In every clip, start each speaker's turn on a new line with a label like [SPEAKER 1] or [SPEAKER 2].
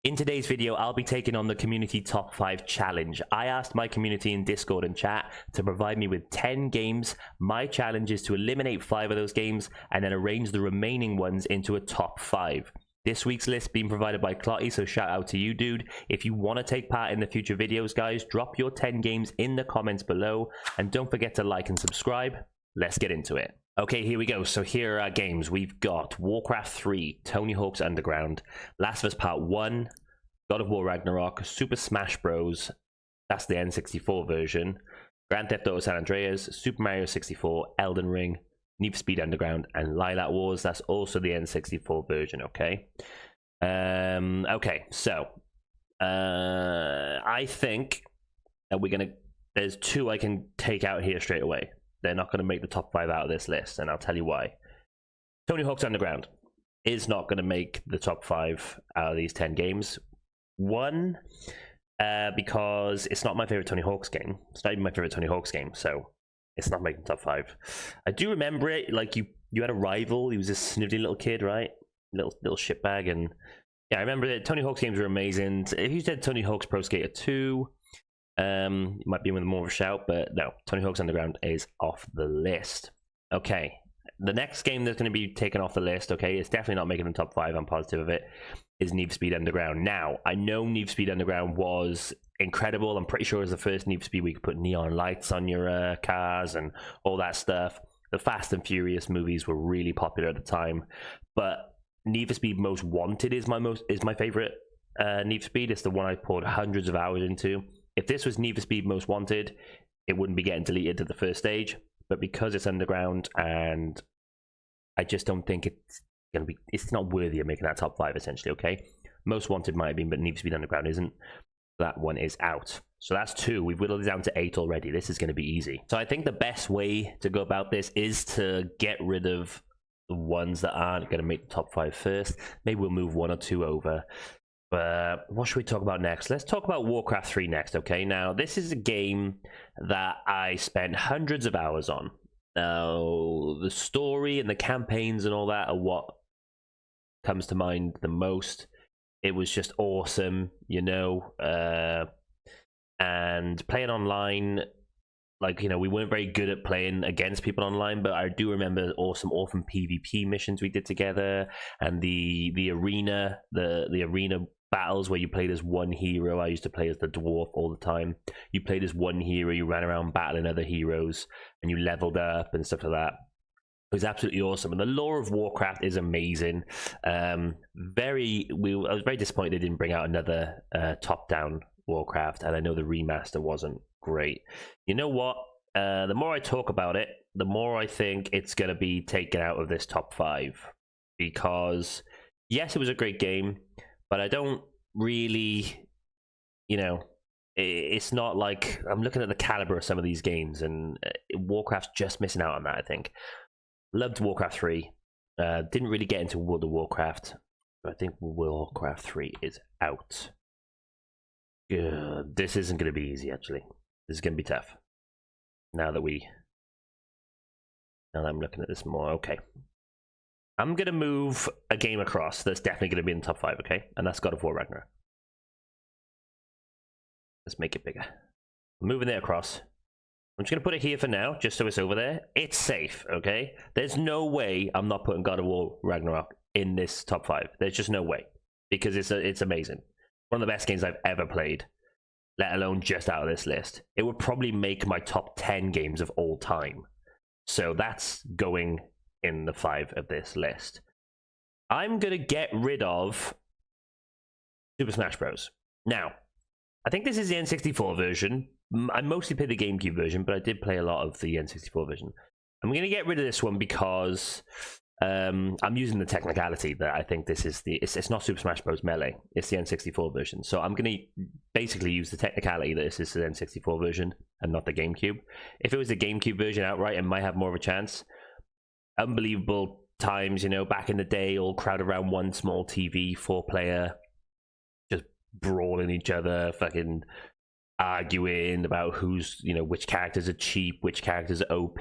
[SPEAKER 1] In today's video, I'll be taking on the community top 5 challenge. I asked my community in Discord and chat to provide me with 10 games. My challenge is to eliminate 5 of those games and then arrange the remaining ones into a top 5. This week's list being provided by Clotty, so shout out to you, dude. If you want to take part in the future videos, guys, drop your 10 games in the comments below. And don't forget to like and subscribe. Let's get into it. Okay, here we go. So here are our games. We've got Warcraft 3, Tony Hawk's Underground, Last of Us Part 1, God of War Ragnarok, Super Smash Bros. That's the N64 version, Grand Theft Auto San Andreas, Super Mario 64, Elden Ring, Need for Speed Underground, and Lilac Wars. That's also the N64 version, okay? So I think that there's 2 I can take out here straight away. They're not going to make the top 5 out of this list, and I'll tell you why. Tony Hawk's Underground is not going to make the top 5 out of these 10 games. 1, because it's not my favorite Tony Hawk's game. It's not even my favorite Tony Hawk's game, so it's not making the top 5. I do remember it, like you had a rival. He was this snively little kid, right? Little shitbag, and yeah, I remember it. Tony Hawk's games were amazing. If you said Tony Hawk's Pro Skater 2, it might be with more of a shout, but no, Tony Hawk's Underground is off the list. Okay, the next game that's going to be taken off the list, okay, it's definitely not making the top 5, I'm positive of it, is Need for Speed Underground. Now, I know Need for Speed Underground was incredible. I'm pretty sure it was the first Need for Speed where you could put neon lights on your cars and all that stuff. The Fast and Furious movies were really popular at the time, but Need for Speed Most Wanted is my favorite Need for Speed. It's the one I poured hundreds of hours into. If this was Need for Speed Most Wanted, it wouldn't be getting deleted to the first stage, but because it's underground, and I just don't think it's not worthy of making that top 5, essentially, okay? Most Wanted might have been, but Need for Speed Underground isn't. That one is out. So that's 2. We've whittled it down to 8 already. This is going to be easy. So I think the best way to go about this is to get rid of the ones that aren't going to make the top 5 first. Maybe we'll move 1 or 2 over. But what should we talk about next? Let's talk about Warcraft 3 next, okay? Now, this is a game that I spent hundreds of hours on. Now, the story and the campaigns and all that are what comes to mind the most. It was just awesome, you know? And playing online, like, you know, we weren't very good at playing against people online, but I do remember awesome PvP missions we did together, and the arena battles where you played as one hero. I used to play as the dwarf all the time. You played as one hero, you ran around battling other heroes, and you leveled up and stuff like that. It was absolutely awesome, and the lore of Warcraft is amazing. I was very disappointed they didn't bring out another top-down Warcraft, and I know the remaster wasn't great. You know what? The more I talk about it, the more I think it's going to be taken out of this top 5. Because, yes, it was a great game, but I don't really, you know, it's not like I'm looking at the caliber of some of these games, and Warcraft's just missing out on that, I think. Loved Warcraft 3. Didn't really get into World of Warcraft, but I think Warcraft 3 is out. Good. This isn't going to be easy, actually. This is going to be tough. Now that I'm looking at this more, okay. I'm going to move a game across that's definitely going to be in the top 5, okay? And that's God of War Ragnarok. Let's make it bigger. I'm moving it across. I'm just going to put it here for now, just so it's over there. It's safe, okay? There's no way I'm not putting God of War Ragnarok in this top 5. There's just no way. Because it's amazing. One of the best games I've ever played, let alone just out of this list. It would probably make my top 10 games of all time. So that's going in the 5 of this list. I'm going to get rid of Super Smash Bros. Now, I think this is the N64 version. I mostly played the GameCube version, but I did play a lot of the N64 version. I'm going to get rid of this one because I'm using the technicality that I think this is it's not Super Smash Bros. Melee. It's the N64 version. So I'm going to basically use the technicality that this is the N64 version and not the GameCube. If it was the GameCube version outright, it might have more of a chance. Unbelievable times, you know, back in the day, all crowd around one small TV, 4-player, just brawling each other, fucking arguing about who's, you know, which characters are cheap, which characters are OP,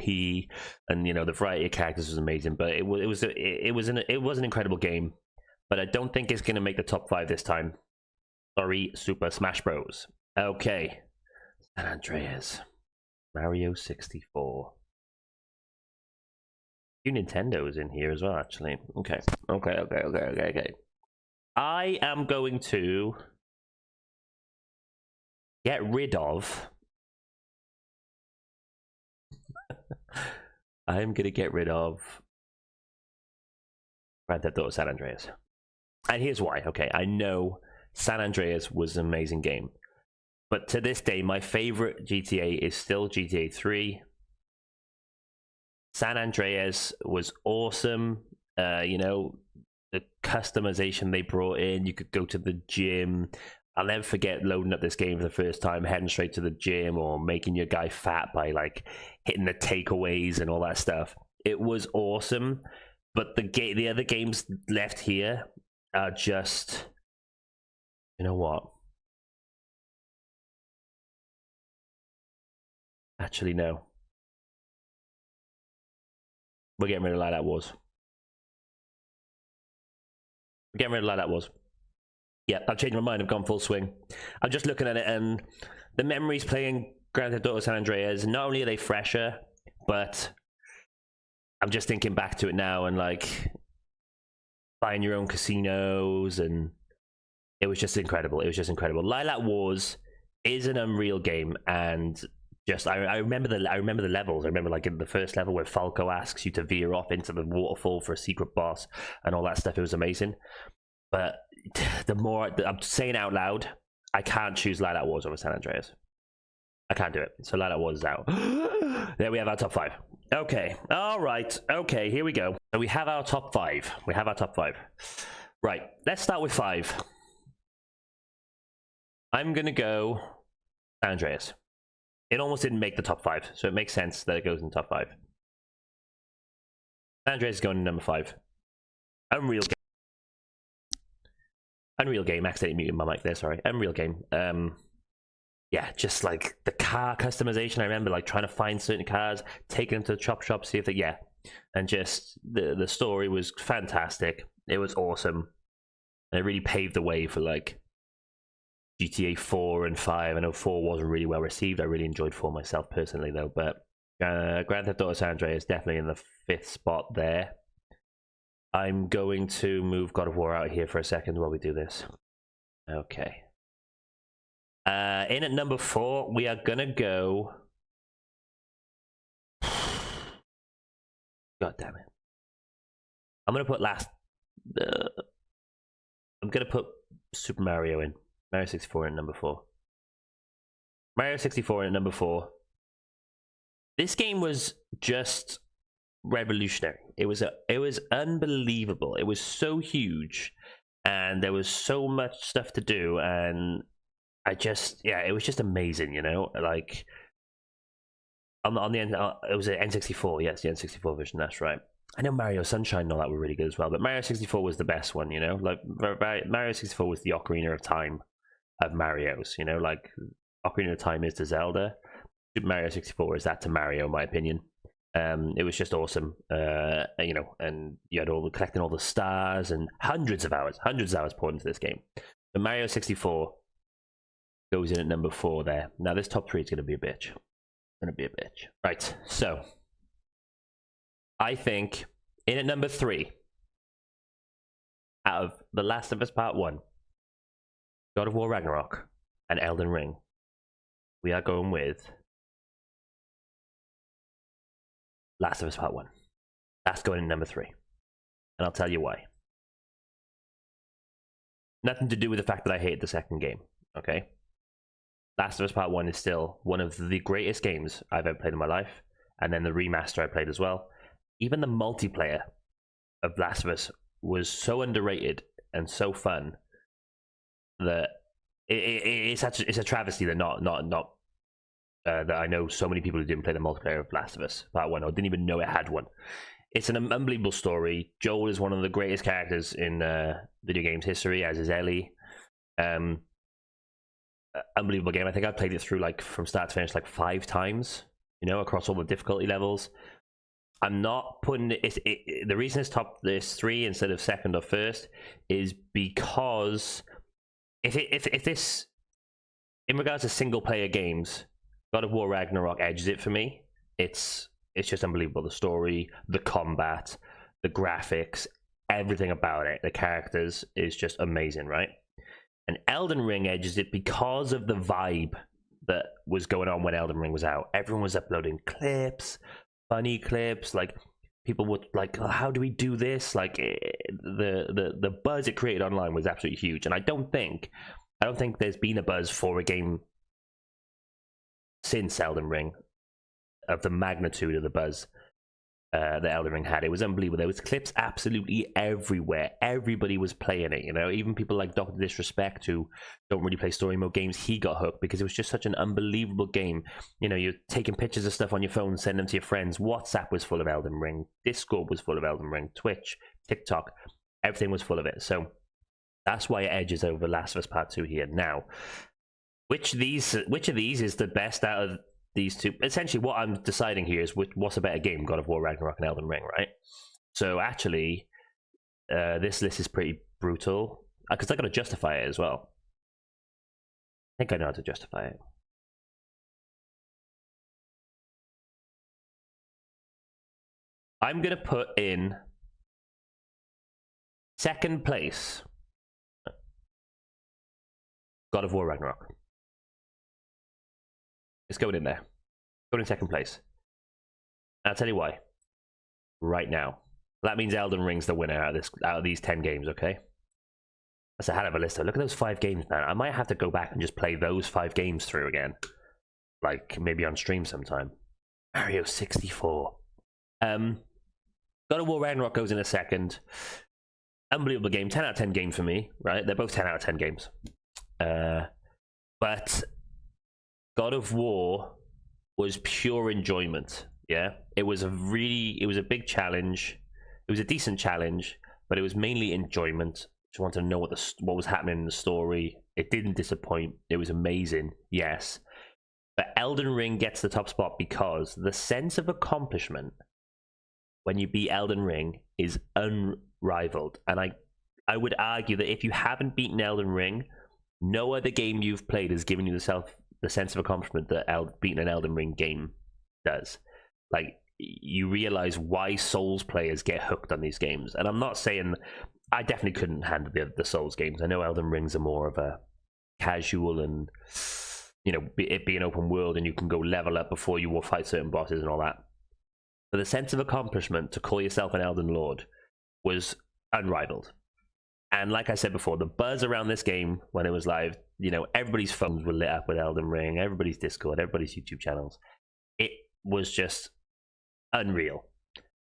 [SPEAKER 1] and, you know, the variety of characters was amazing. But it was an incredible game, but I don't think it's going to make the top 5 this time. Sorry, Super Smash Bros. Okay. San Andreas. Mario 64. A few Nintendos in here as well, actually. Okay. I am going to get rid of... I'm going to get rid of Grand Theft Auto San Andreas. And here's why. Okay, I know San Andreas was an amazing game. But to this day, my favorite GTA is still GTA 3. San Andreas was awesome. You know, the customization they brought in. You could go to the gym. I'll never forget loading up this game for the first time, heading straight to the gym, or making your guy fat by like hitting the takeaways and all that stuff. It was awesome. But the other games left here are just, you know what? Actually, no. We're getting rid of Light Out Wars. We're getting rid of Light Out Wars. Yeah, I've changed my mind. I've gone full swing. I'm just looking at it, and the memories playing Grand Theft Auto San Andreas, not only are they fresher, but I'm just thinking back to it now, and like buying your own casinos, and it was just incredible. It was just incredible. Lilac Wars is an Unreal game, and just I remember the levels. I remember like in the first level where Falco asks you to veer off into the waterfall for a secret boss and all that stuff. It was amazing. But the more I'm saying out loud, I can't choose Lilac Wars over San Andreas. I can't do it. So Lilac Wars is out. There we have our top 5. Okay. All right. Okay, here we go. So we have our top 5. We have our top 5. Right. Let's start with 5. I'm going to go San Andreas. It almost didn't make the top 5, so it makes sense that it goes in the top 5. San Andreas is going to number 5. Unreal game. Accidentally muted my mic there, sorry. Unreal game. Yeah, just like the car customization. I remember like trying to find certain cars, taking them to the chop shop, see if they, yeah. And just the story was fantastic. It was awesome. And it really paved the way for like GTA 4 and 5. I know 4 wasn't really well received. I really enjoyed 4 myself personally though, but Grand Theft Auto San Andreas is definitely in the 5th spot there. I'm going to move God of War out here for a second while we do this. Okay. In at number 4, we are gonna go. God damn it! I'm gonna put I'm gonna put Super Mario in. Mario 64 in number 4. Mario 64 in number 4. This game was just revolutionary. It was unbelievable. It was so huge, and there was so much stuff to do, and it was just amazing, you know. Like on the end, it was an N64. Yes, the N64 version. That's right. I know Mario Sunshine and all that were really good as well, but Mario 64 was the best one, you know. Like Mario 64 was the Ocarina of Time of Mario's, you know. Like Ocarina of Time is to Zelda, Super Mario 64 is that to Mario, in my opinion. It was just awesome, you know, and you had collecting all the stars and hundreds of hours poured into this game. But Mario 64 goes in at number 4 there. Now this top 3 is going to be a bitch. Right, so I think in at number 3, out of The Last of Us Part 1, God of War Ragnarok, and Elden Ring, we are going with Last of Us Part 1. That's going in number 3. And I'll tell you why. Nothing to do with the fact that I hated the second game, okay? Last of Us Part 1 is still one of the greatest games I've ever played in my life. And then the remaster I played as well. Even the multiplayer of Last of Us was so underrated and so fun that it's a travesty that that I know so many people who didn't play the multiplayer of Last of Us Part 1 or didn't even know it had one. It's an unbelievable story. Joel is one of the greatest characters in video games history, as is Ellie. Unbelievable game. I think I played it through like from start to finish like 5 times, you know, across all the difficulty levels. I'm not putting it, the reason it's top this 3 instead of second or first is because if this, in regards to single player games, God of War Ragnarok edges it for me. It's just unbelievable. The story, the combat, the graphics, everything about it, the characters is just amazing, right? And Elden Ring edges it because of the vibe that was going on when Elden Ring was out. Everyone was uploading clips, funny clips, like people would like, oh, how do we do this? Like the buzz it created online was absolutely huge. And I don't think there's been a buzz for a game since Elden Ring of the magnitude of the buzz that Elden Ring had. It was unbelievable. There was clips absolutely everywhere. Everybody was playing it, you know. Even people like Dr. Disrespect, who don't really play story mode games, he got hooked because it was just such an unbelievable game. You know, you're taking pictures of stuff on your phone, sending them to your friends. WhatsApp was full of Elden Ring. Discord was full of Elden Ring. Twitch, TikTok, everything was full of it. So that's why it edges over Last of Us Part 2 here. Now, which of these is the best out of these two? Essentially, what I'm deciding here is what's a better game, God of War Ragnarok and Elden Ring, right? So actually, this list is pretty brutal because I got to justify it as well. I think I know how to justify it. I'm gonna put in second place God of War Ragnarok. It's going in there. Going in second place. I'll tell you why. Right now. That means Elden Ring's the winner out of these 10 games, okay? That's a hell of a list. Look at those 5 games, man. I might have to go back and just play those 5 games through again. Like, maybe on stream sometime. Mario 64. God of War Ragnarok goes in a second. Unbelievable game. 10 out of 10 game for me, right? They're both 10 out of 10 games. But God of War was pure enjoyment. Yeah, it was a big challenge. It was a decent challenge, but it was mainly enjoyment. Just wanted to know what was happening in the story. It didn't disappoint. It was amazing, yes. But Elden Ring gets the top spot because the sense of accomplishment when you beat Elden Ring is unrivaled. And I would argue that if you haven't beaten Elden Ring, no other game you've played has given you the sense of accomplishment that beating an Elden Ring game does. Like, you realize why Souls players get hooked on these games. And I'm not saying I definitely couldn't handle the Souls games. I know Elden Rings are more of a casual and, you know, it being open world and you can go level up before you will fight certain bosses and all that. But the sense of accomplishment to call yourself an Elden Lord was unrivaled. And like I said before, the buzz around this game when it was live, you know, everybody's phones were lit up with Elden Ring, everybody's Discord, everybody's YouTube channels. It was just unreal.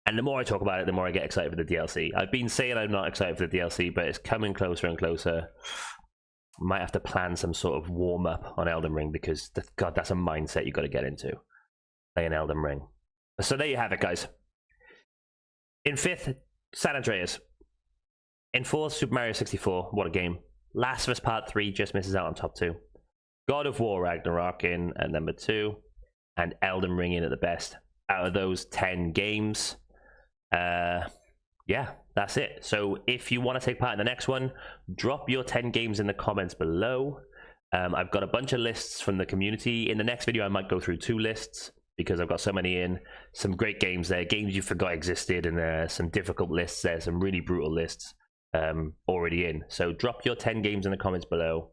[SPEAKER 1] And the more I talk about it, the more I get excited for the DLC. I've been saying I'm not excited for the DLC, but it's coming closer and closer. Might have to plan some sort of warm-up on Elden Ring because, God, that's a mindset you've got to get into. Playing Elden Ring. So there you have it, guys. In 5th, San Andreas. In 4th, Super Mario 64. What a game. Last of Us Part 3 just misses out on top 2. God of War Ragnarok in at number 2. And Elden Ring in at the best. Out of those 10 games, yeah, that's it. So if you want to take part in the next one, drop your 10 games in the comments below. I've got a bunch of lists from the community. In the next video, I might go through 2 lists because I've got so many in. Some great games there, games you forgot existed, and some difficult lists there, some really brutal lists already in. So drop your 10 games in the comments below,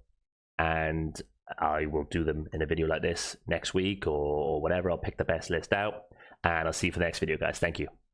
[SPEAKER 1] and I will do them in a video like this next week or whatever. I'll pick the best list out, and I'll see you for the next video, guys. Thank you.